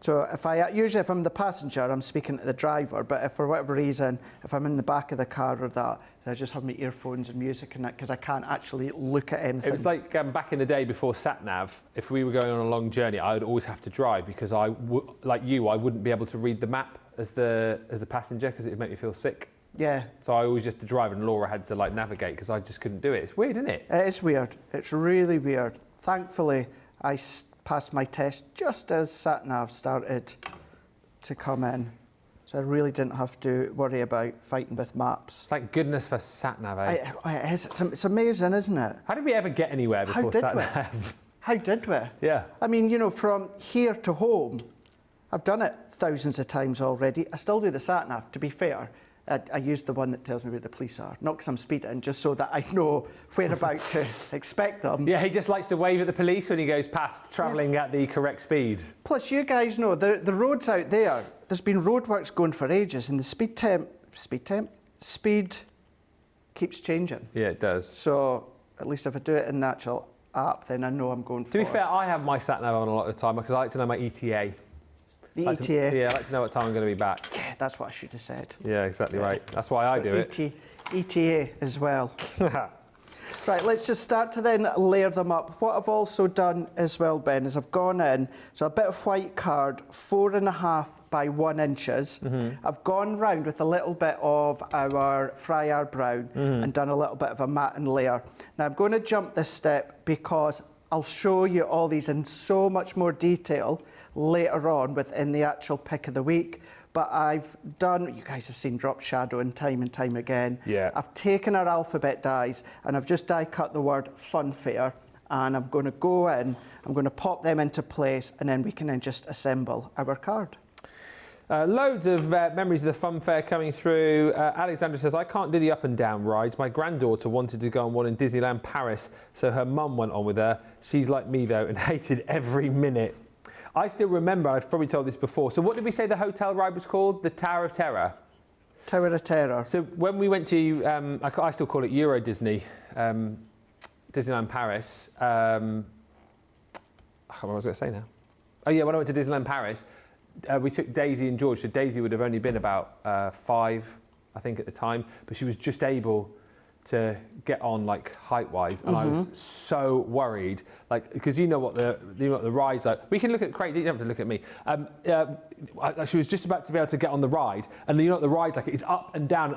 So usually if I'm the passenger, I'm speaking to the driver, but if for whatever reason, if I'm in the back of the car or that, I just have my earphones and music in it because I can't actually look at anything. It was like back in the day before sat-nav, if we were going on a long journey, I would always have to drive because I wouldn't be able to read the map as the passenger because it would make me feel sick. Yeah. So I always used to drive and Laura had to navigate because I just couldn't do it. It's weird, isn't it? It is weird. It's really weird. Thankfully, I passed my test just as sat-nav started to come in. So I really didn't have to worry about fighting with maps. Thank goodness for sat-nav, eh? It's amazing, isn't it? How did we ever get anywhere before sat-nav? How did we? Yeah. I mean, from here to home, I've done it thousands of times already. I still do the sat-nav, to be fair. I use the one that tells me where the police are. Not because I'm speeding, just so that I know whereabout to expect them. Yeah, he just likes to wave at the police when he goes past, travelling at the correct speed. Plus, you guys know, the roads out there, there's been roadworks going for ages, and the speed keeps changing. Yeah, it does. So, at least if I do it in the actual app, then I know I'm going for To be fair, I have my sat-nav on a lot of the time because I like to know my ETA. the ETA. Yeah, I like to know what time I'm going to be back. Yeah, that's what I should have said. Yeah, exactly right. That's why I do it. ETA as well. Right, let's just start to then layer them up. What I've also done as well, Ben, is I've gone in, so a bit of white card, 4.5 by 1 inches. I've gone round with a little bit of our Friar Brown and done a little bit of a matte layer. Now I'm going to jump this step because I'll show you all these in so much more detail later on within the actual pick of the week. But I've done, you guys have seen drop shadow and time again. Yeah. I've taken our alphabet dies and I've just die cut the word funfair, and I'm going to go in, I'm going to pop them into place, and then we can then just assemble our card. Loads of memories of the fun fair coming through. Alexandra says, I can't do the up and down rides. My granddaughter wanted to go on one in Disneyland Paris, so her mum went on with her. She's like me though and hated every minute. I still remember, I've probably told this before, so what did we say the hotel ride was called? The Tower of Terror? Tower of Terror. So when we went to, I still call it Euro Disney, Disneyland Paris. What was I going to say now? Oh yeah, when I went to Disneyland Paris, we took Daisy and George. So Daisy would have only been about 5, I think, at the time, but she was just able to get on like height-wise, and I was so worried, like because you know what the rides are. We can look at Craig. You don't have to look at me. She was just about to be able to get on the ride, and you know what the ride's like. It's up and down,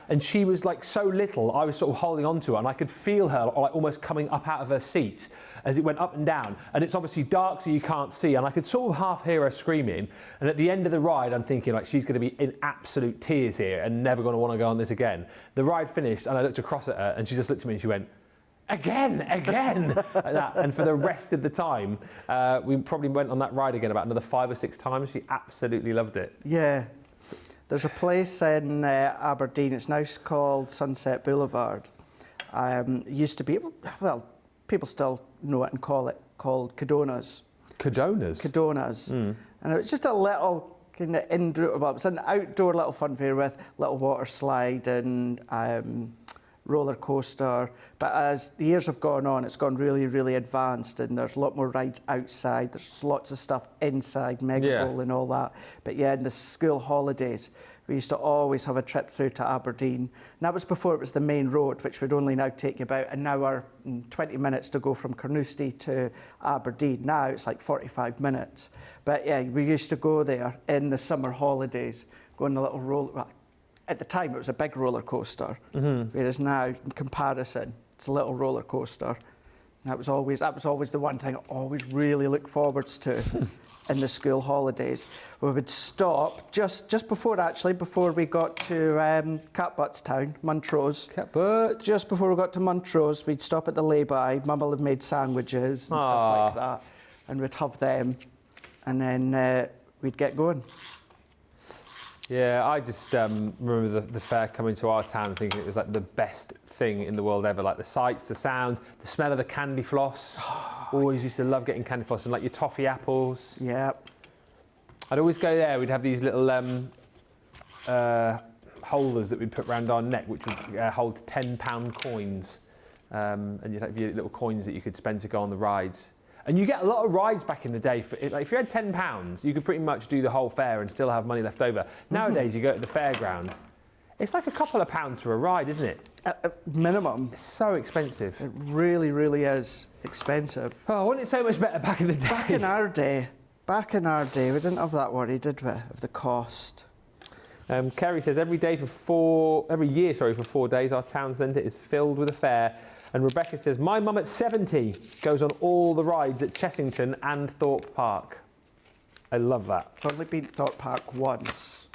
and she was like so little. I was sort of holding on to her, and I could feel her like almost coming up out of her seat as it went up and down. And it's obviously dark, so you can't see, and I could sort of half hear her screaming. And at the end of the ride, I'm thinking like she's going to be in absolute tears here and never going to want to go on this again. The ride finished, and I looked across at her, and she just looked at me and she went, again, like that. And for the rest of the time, we probably went on that ride again about another 5 or 6 times. She absolutely loved it. Yeah. There's a place in Aberdeen, it's now called Sunset Boulevard. It used to be, well, people still know it and call it, called Cadonas. Cadonas? Cadonas. And it was just a little kind of indoor, well, it's an outdoor little fun fair with little water slide and roller coaster. But as the years have gone on, it's gone really, really advanced, and there's a lot more rides outside. There's lots of stuff inside, Mega Bowl and all that. But yeah, in the school holidays, we we used to always have a trip through to Aberdeen. And that was before it was the main road, which would only now take you about an hour and 20 minutes to go from Carnoustie to Aberdeen. Now it's like 45 minutes. But yeah, we used to go there in the summer holidays, go on the little roller. Well, at the time, it was a big roller coaster, whereas now, in comparison, it's a little roller coaster. And that was always the one thing I always really look forwards to in the school holidays. We would stop just before we got to Catbutstown, Montrose. Catbut. Just before we got to Montrose, we'd stop at the lay-by. Mum had made sandwiches and stuff like that, and we'd have them, and then we'd get going. Yeah, I just remember the fair coming to our town thinking it was like the best thing in the world ever. Like the sights, the sounds, the smell of the candy floss. Always used to love getting candy floss and like your toffee apples. Yeah. I'd always go there. We'd have these little holders that we'd put around our neck, which would hold £10 coins. And you'd have your little coins that you could spend to go on the rides. And you get a lot of rides back in the day. Like if you had £10, you could pretty much do the whole fair and still have money left over. Nowadays, you go to the fairground, it's like a couple of pounds for a ride, isn't it? Minimum. It's so expensive. It really, really is expensive. Oh, wasn't it so much better back in the day? Back in our day, we didn't have that worry, did we, of the cost? Kerry says every year for 4 days, our town centre is filled with a fair. And Rebecca says, my mum at 70 goes on all the rides at Chessington and Thorpe Park. I love that. I've only been to Thorpe Park once.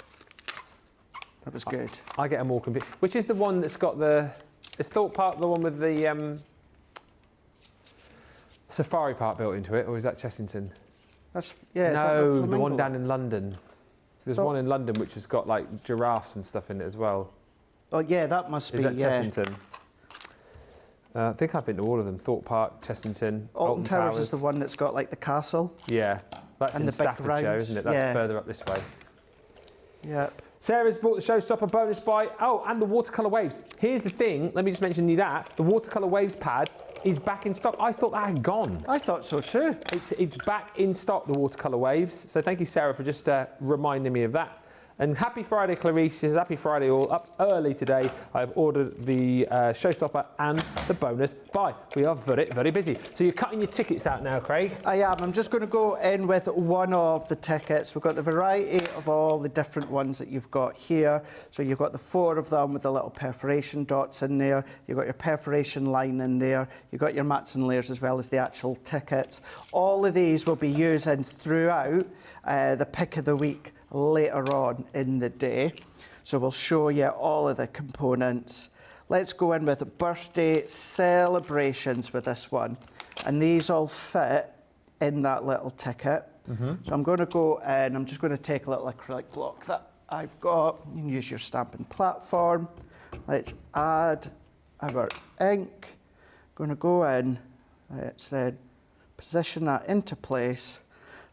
That was good. I get them all complete. Which is the one that's got is Thorpe Park the one with the safari park built into it, or is that Chessington? No, the one down in London. There's one in London which has got like giraffes and stuff in it as well. Oh yeah, that must be, Is that Chessington? I think I've been to all of them. Thorpe Park, Chessington, Alton Towers is the one that's got like the castle. Yeah, that's and in the Staffordshire, rounds. isn't it? That's further up this way. Yep. Sarah's bought the Showstopper bonus buy. Oh, and the watercolour waves. Here's the thing, let me just mention you that. The watercolour waves pad is back in stock. I thought that had gone. I thought so too. It's back in stock, the watercolour waves. So thank you, Sarah, for just reminding me of that. And happy Friday, Clarice. Says happy Friday all. Up early today. I've ordered the Showstopper and the bonus buy. We are very, very busy. So you're cutting your tickets out now, Craig? I am. I'm just going to go in with one of the tickets. We've got the variety of all the different ones that you've got here. So you've got the 4 of them with the little perforation dots in there. You've got your perforation line in there. You've got your mats and layers as well as the actual tickets. All of these will be using throughout the pick of the week later on in the day. So we'll show you all of the components. Let's go in with birthday celebrations with this one. And these all fit in that little ticket. So I'm going to go and I'm just going to take a little acrylic block that I've got. You can use your stamping platform. Let's add our ink. Going to go in. Let's then position that into place.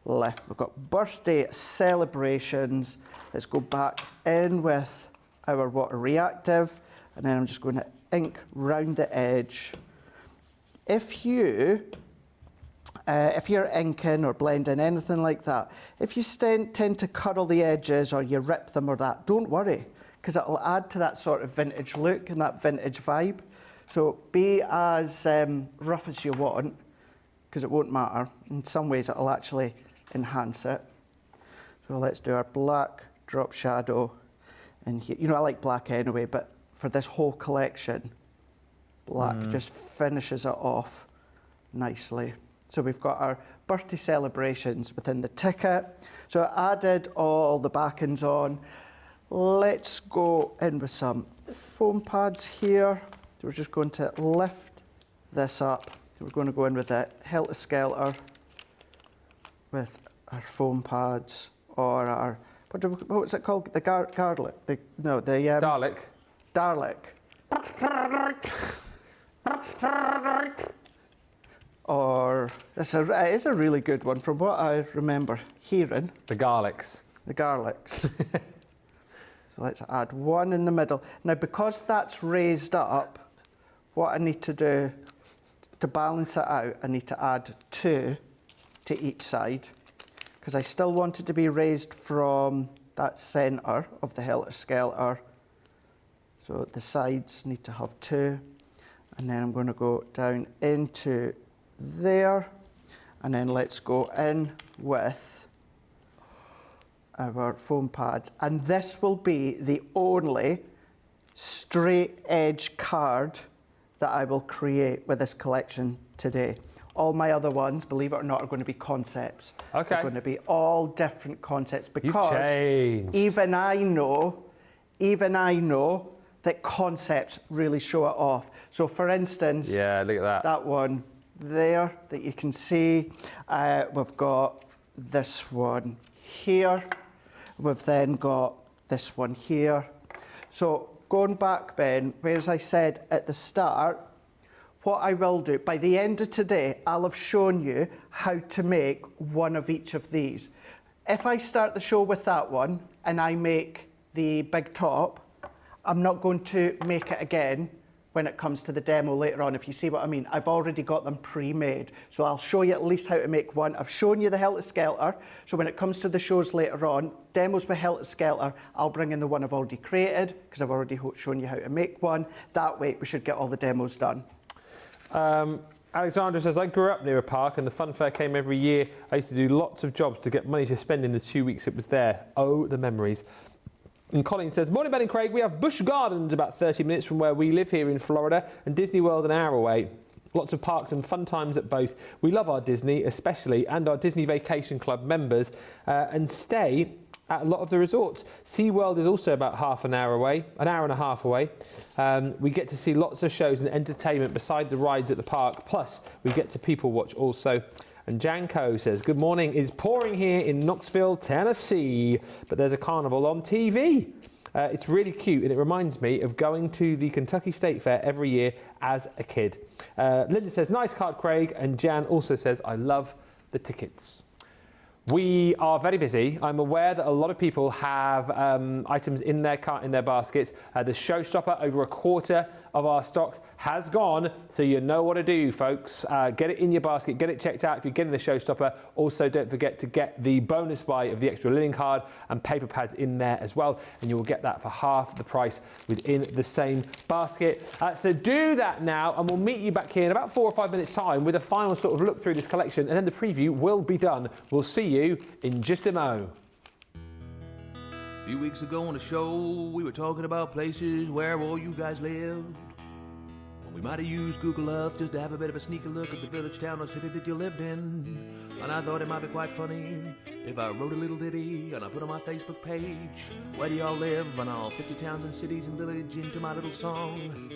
Left. We've got birthday celebrations. Let's go back in with our water reactive, and then I'm just going to ink round the edge. If you're inking or blending anything like that, if you tend to curl the edges or you rip them or that, don't worry, because it'll add to that sort of vintage look and that vintage vibe. So be as rough as you want, because it won't matter. In some ways, it'll actually enhance it. So let's do our black drop shadow in here. You know, I like black anyway, but for this whole collection, black just finishes it off nicely. So we've got our birthday celebrations within the ticket. So I added all the backings on. Let's go in with some foam pads here. We're just going to lift this up. We're going to go in with the Helter skelter with our foam pads, or our, what's it called? The garlic? Dalek. Or, it is a really good one from what I remember hearing. The garlics. The garlics. So let's add one in the middle. Now, because that's raised up, what I need to do to balance it out, I need to add 2 to each side, because I still want it to be raised from that centre of the Helter skelter. So the sides need to have 2. And then I'm going to go down into there. And then let's go in with our foam pads. And this will be the only straight edge card that I will create with this collection today. All my other ones, believe it or not, are going to be concepts. Okay. They're going to be all different concepts because You've changed. even I know that concepts really show it off. So for instance, Yeah, look at that. that one there that you can see, we've got this one here. We've then got this one here. So going back, Ben, whereas I said at the start, what I will do, by the end of today, I'll have shown you how to make one of each of these. If I start the show with that one and I make the big top, I'm not going to make it again when it comes to the demo later on, if you see what I mean. I've already got them pre-made. So I'll show you at least how to make one. I've shown you the Helter skelter. So when it comes to the shows later on, demos with Helter skelter, I'll bring in the one I've already created because I've already shown you how to make one. That way we should get all the demos done. Alexandra says, I grew up near a park and the fun fair came every year. I used to do lots of jobs to get money to spend in the 2 weeks it was there. Oh, the memories. And Colin says, morning Ben and Craig, we have Busch Gardens about 30 minutes from where we live here in Florida and Disney World an hour away. Lots of parks and fun times at both. We love our Disney especially and our Disney Vacation Club members and stay at a lot of the resorts. SeaWorld is also about an hour and a half away. We get to see lots of shows and entertainment beside the rides at the park. Plus, we get to people watch also. And Janko says, good morning, it's pouring here in Knoxville, Tennessee, but there's a carnival on TV. It's really cute and it reminds me of going to the Kentucky State Fair every year as a kid. Linda says, nice card, Craig. And Jan also says, I love the tickets. We are very busy. I'm aware that a lot of people have items in their cart, in their baskets. The showstopper, over a quarter of our stock has gone, so you know what to do, folks. Get it in your basket, get it checked out if you're getting the showstopper. Also, don't forget to get the bonus buy of the extra linen card and paper pads in there as well, and you will get that for half the price within the same basket. So do that now, and we'll meet you back here in about 4 or 5 minutes' time with a final sort of look through this collection, and then the preview will be done. We'll see you in just a mo. A few weeks ago on the show, we were talking about places where all you guys lived. We might have used Google Earth just to have a bit of a sneaky look at the village, town, or city that you lived in. And I thought it might be quite funny if I wrote a little ditty and I put on my Facebook page, where do y'all live? And I'll 50 towns and cities and village into my little song.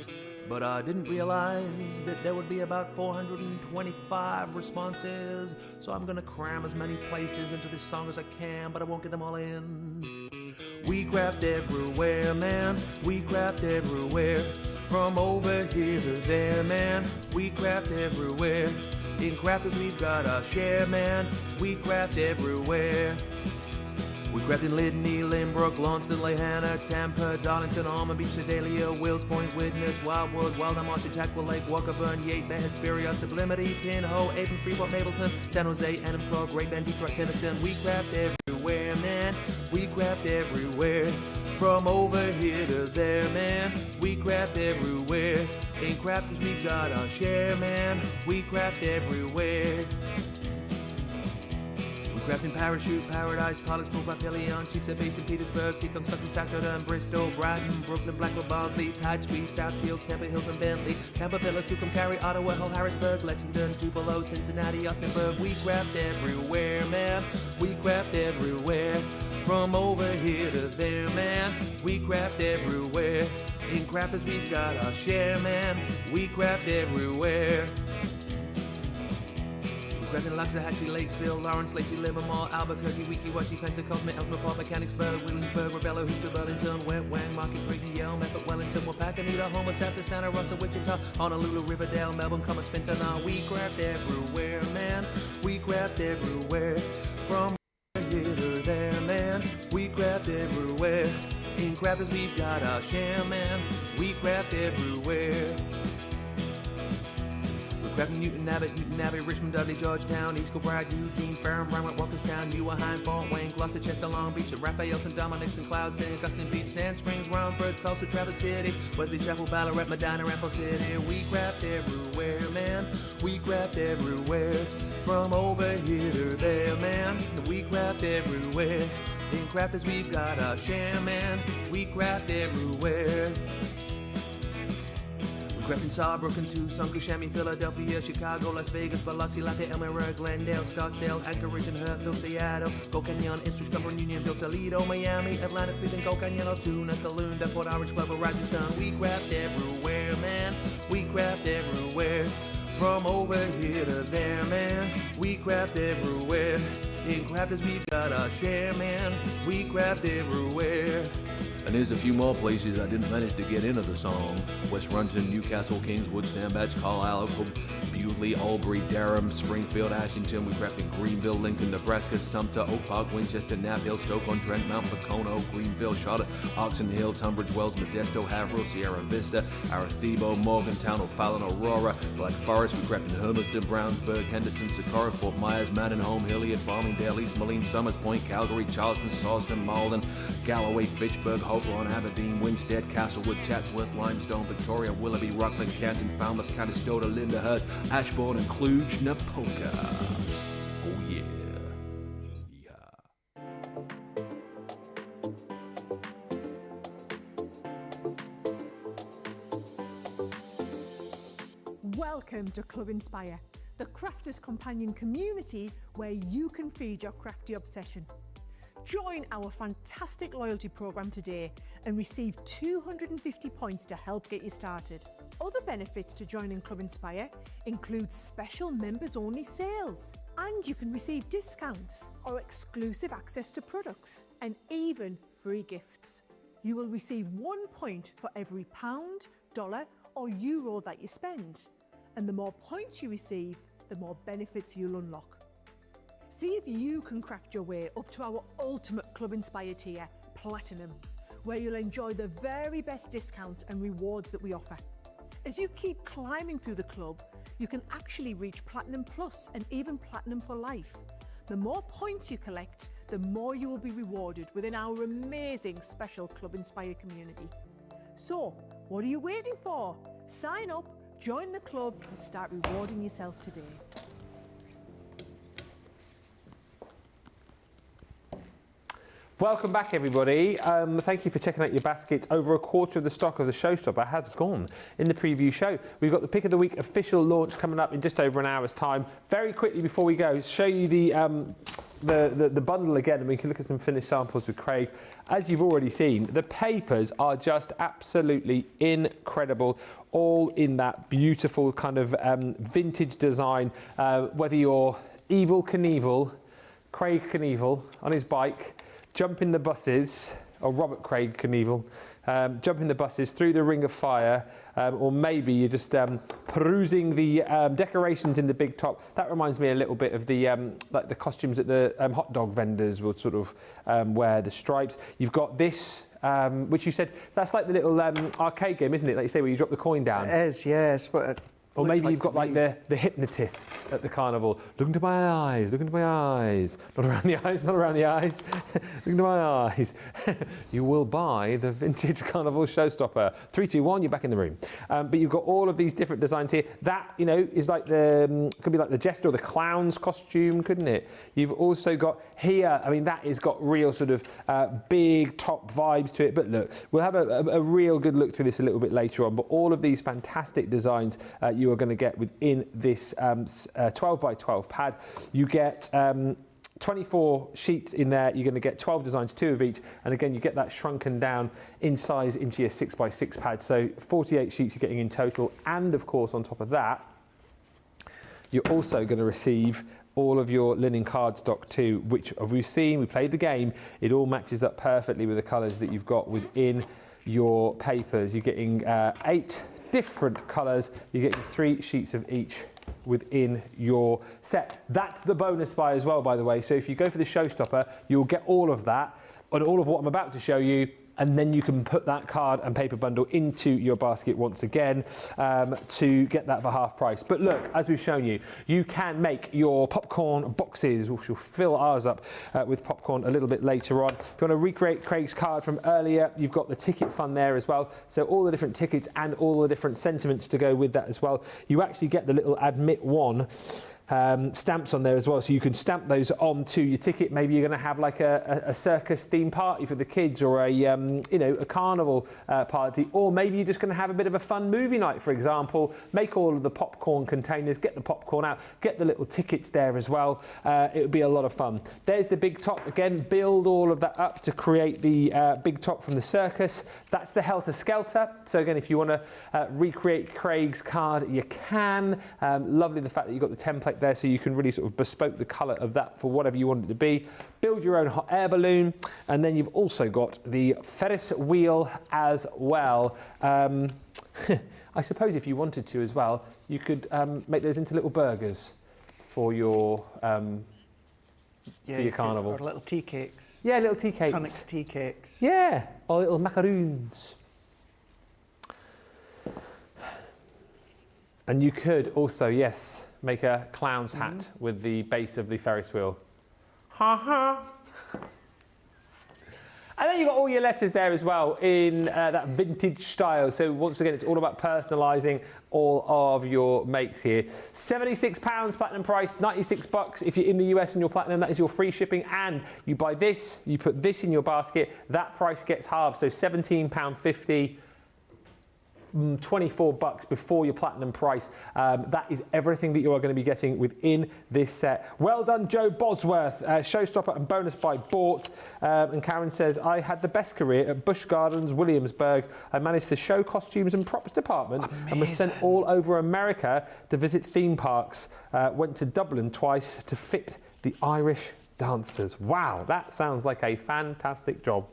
But I didn't realize that there would be about 425 responses. So I'm gonna cram as many places into this song as I can, but I won't get them all in. We craft everywhere, man. We craft everywhere. From over here to there, man. We craft everywhere. In crafters we've got our share, man. We craft everywhere. We craft in Lydney, Lynbrook, Launceston, Lehana, Tampa, Darlington, Almond Beach, Sedalia, Wills Point, Widnes, Wildwood, Wildham, Archer, Jackwell Lake, Walkerburn, Yate, Hesperia, Sublimity, Pinho, Avon, Freeport, Mableton, San Jose, Enumclaw, Great Bend, Detroit, Keniston. We craft everywhere, man. We craft everywhere. From over here to there, man. We craft everywhere. In crafters we've got our share, man. We craft everywhere. We craft in Parachute, Paradise, Pollocksville, Papillion, Sheepshead Bay, St. Petersburg, Seacombe, Sutton, Saturday, Bristol, Brighton, Brooklyn, Blackwood, Barnsley, Tide Squeeze, South Shields, Tampa Hills and Bentley, Campbell, Tucumcari, Cary, Ottawa, Hull, Harrisburg, Lexington, Tupelo, Cincinnati, Austinburg. We craft everywhere, man. We craft everywhere. From over here to there, man. We craft everywhere. In crafters we've got our share, man. We craft everywhere. We craft in Loxahatchee, Lakesville, Lawrence, Lacey, Livermore, Albuquerque, Weeki-Wachee, Pensacola, Ellsworth Park, Mechanicsburg, Williamsburg, Rebella, Houston, Burlington, Wet Wang, Market, Drayton, Yale, Medford, Wellington, Wapakoneta, Homosassa, Santa Rosa, Wichita, Honolulu, Riverdale, Melbourne, Commerce, Fentanyl. We craft everywhere, man. We craft everywhere. From here to there, man. We craft everywhere. In crafters we've got our share, man. We craft everywhere. Grafton, Newton Abbey, Richmond, Dudley, Georgetown, East Kilbride, Eugene, Fareham, Rhinewood, Walkerstown, Newarheim, Fort Wayne, Gloucester, Chester, Long Beach, Raphael, St. Dominic's and Cloud City, Augustine Beach, Sand Springs, Romford, Tulsa, Traverse City, Wesley Chapel, Ballarat, Medina, Ramble City. We craft everywhere, man. We craft everywhere. From over here to there, man. We craft everywhere. In crafters, we've got our share, man. We craft everywhere. Craft in Sawbrook and Tucson, Kissimmee, Philadelphia, Chicago, Las Vegas, Biloxi, Lafayette, Elmira, Glendale, Scottsdale, Anchorage and Hurtville, Seattle, Gold Canyon, Ipswich, Cumberland, Unionville, Toledo, Miami, Atlanta, Cleveland, Gold Canyon, Altoona, Calounda, Port Orange, Clover, Rising Sun. We craft everywhere, man. We craft everywhere. From over here to there, man. We craft everywhere. In crafters, we've got our share, man. We craft everywhere. And there's a few more places I didn't manage to get into the song. West Runton, Newcastle, Kingswood, Sandbach, Carlisle, Bewley, Albury, Durham, Springfield, Ashington. We craft in Greenville, Lincoln, Nebraska, Sumter, Oak Park, Winchester, Knapp Hill, Stoke-on-Trent, Mount Pocono, Greenville, Charlotte, Oxon Hill, Tunbridge Wells, Modesto, Haverhill, Sierra Vista, Arecibo, Morgantown, O'Fallon, Aurora, Black Forest. We craft in Hermiston, Brownsburg, Henderson, Socorro, Fort Myers, Manningham, Hilliard, Farmingdale, East Moline, Summers Point, Calgary, Charleston, Salisbury, Malden, Galloway, Fitchburg, Hopewell, Aberdeen, Winstead, Castlewood, Chatsworth, Limestone, Victoria, Willoughby, Rockland, Canton, Falmouth, Conestoga, Lyndhurst, Ashbourne, and Cluj-Napoca. Oh yeah. Welcome to Club Inspire, the crafters' companion community where you can feed your crafty obsession. Join our fantastic loyalty program today and receive 250 points to help get you started. Other benefits to joining Club Inspire include special members-only sales, and you can receive discounts or exclusive access to products, and even free gifts. You will receive 1 point for every pound, dollar or euro that you spend, and the more points you receive, the more benefits you'll unlock. See if you can craft your way up to our ultimate Club Inspire tier, Platinum, where you'll enjoy the very best discounts and rewards that we offer. As you keep climbing through the club, you can actually reach Platinum Plus and even Platinum for life. The more points you collect, the more you will be rewarded within our amazing special Club Inspire community. So, what are you waiting for? Sign up, join the club, and start rewarding yourself today. Welcome back, everybody. Thank you for checking out your baskets. Over a quarter of the stock of the Showstopper has gone in the preview show. We've got the Pick of the Week official launch coming up in just over an hour's time. Very quickly before we go, show you the bundle again, and we can look at some finished samples with Craig. As you've already seen, the papers are just absolutely incredible, all in that beautiful kind of vintage design. Whether you're Evel Knievel, Craig Knievel on his bike, jumping the buses, or Robert Craig Knievel, jumping the buses through the ring of fire, or maybe you're just perusing the decorations in the big top. That reminds me a little bit of the like the costumes that the hot dog vendors will sort of wear, the stripes. You've got this, which you said, that's like the little arcade game, isn't it? Like you say, where you drop the coin down. It is, yes. But or maybe you've got like the hypnotist at the carnival. Look into my eyes, look into my eyes. Not around the eyes, not around the eyes. Look into my eyes. You will buy the vintage carnival Showstopper. 3, 2, 1, you're back in the room. But you've got all of these different designs here. That, you know, is like the, could be like the jester or the clown's costume, couldn't it? You've also got here, I mean, that has got real sort of big top vibes to it. But look, we'll have a real good look through this a little bit later on. But all of these fantastic designs you are going to get within this 12 by 12 pad. You get 24 sheets in there. You're going to get 12 designs, 2 of each, and again you get that shrunken down in size into your 6 by 6 pad. So 48 sheets you're getting in total, and of course on top of that you're also going to receive all of your linen cardstock too, which we've seen, we played the game, it all matches up perfectly with the colours that you've got within your papers. You're getting 8 different colours, you're getting 3 sheets of each within your set. That's the bonus buy as well, by the way. So if you go for the Showstopper, you'll get all of that, and all of what I'm about to show you, and then you can put that card and paper bundle into your basket once again to get that for half price. But look, as we've shown you, you can make your popcorn boxes, which will fill ours up with popcorn a little bit later on. If you want to recreate Craig's card from earlier, you've got the ticket fund there as well. So all the different tickets and all the different sentiments to go with that as well. You actually get the little admit one stamps on there as well, so you can stamp those onto your ticket. Maybe you're going to have like a circus theme party for the kids, or a a carnival party, or maybe you're just going to have a bit of a fun movie night, for example. Make all of the popcorn containers, get the popcorn out, get the little tickets there as well. It would be a lot of fun. There's the big top again. Build all of that up to create the big top from the circus. That's the Helter Skelter. So again, if you want to recreate Craig's card, you can. Lovely the fact that you've got the template there, so you can really sort of bespoke the colour of that for whatever you want it to be. Build your own hot air balloon, and then you've also got the Ferris wheel as well. I suppose if you wanted to as well, you could make those into little burgers for your carnival. Or little tea cakes. Yeah, little tea cakes. Tonic tea cakes. Yeah, or little macaroons. And you could also, yes, make a clown's hat with the base of the Ferris wheel. Ha ha. And then you've got all your letters there as well in that vintage style. So once again, it's all about personalising all of your makes here. £76 platinum price, $96 if you're in the US and you're platinum. That is your free shipping. And you buy this, you put this in your basket, that price gets halved. So £17.50. $24 before your platinum price. That is everything that you are going to be getting within this set. Well done, Joe Bosworth. Showstopper and bonus buy bought. And Karen says, I had the best career at Busch Gardens, Williamsburg. I managed the show costumes and props department. Amazing. And was sent all over America to visit theme parks. Went to Dublin twice to fit the Irish dancers. Wow, that sounds like a fantastic job.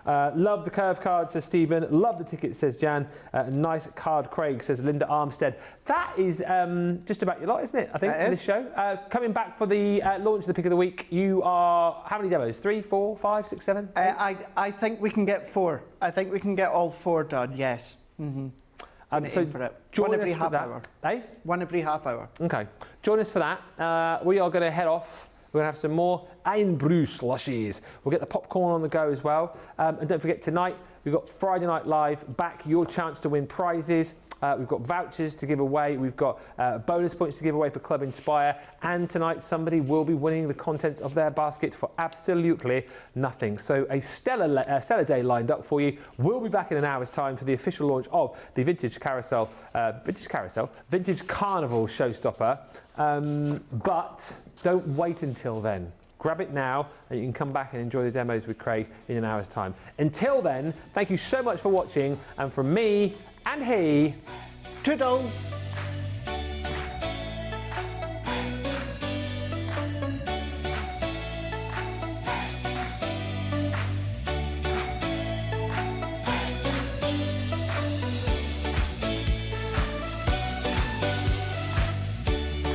Love the curve card, says Stephen. Love the ticket, says Jan. Nice card, Craig, says Linda Armstead. That is just about your lot, isn't it? I think, for this show. Coming back for the launch of the pick of the week, you are, how many demos? 3, 4, 5, 6, 7? I think we can get 4. I think we can get all 4 done, yes. So for it. Join One every us for half that. hour. Eh? One every half hour. Okay. Join us for that. We are going to head off. We're going to have some more Einbrew slushies. We'll get the popcorn on the go as well. And don't forget, tonight, we've got Friday Night Live, back your chance to win prizes. We've got vouchers to give away. We've got bonus points to give away for Club Inspire. And tonight, somebody will be winning the contents of their basket for absolutely nothing. So a stellar day lined up for you. We'll be back in an hour's time for the official launch of the Vintage Carnival Showstopper. But don't wait until then. Grab it now, and you can come back and enjoy the demos with Craig in an hour's time. Until then, thank you so much for watching. And from me and he, Toodles!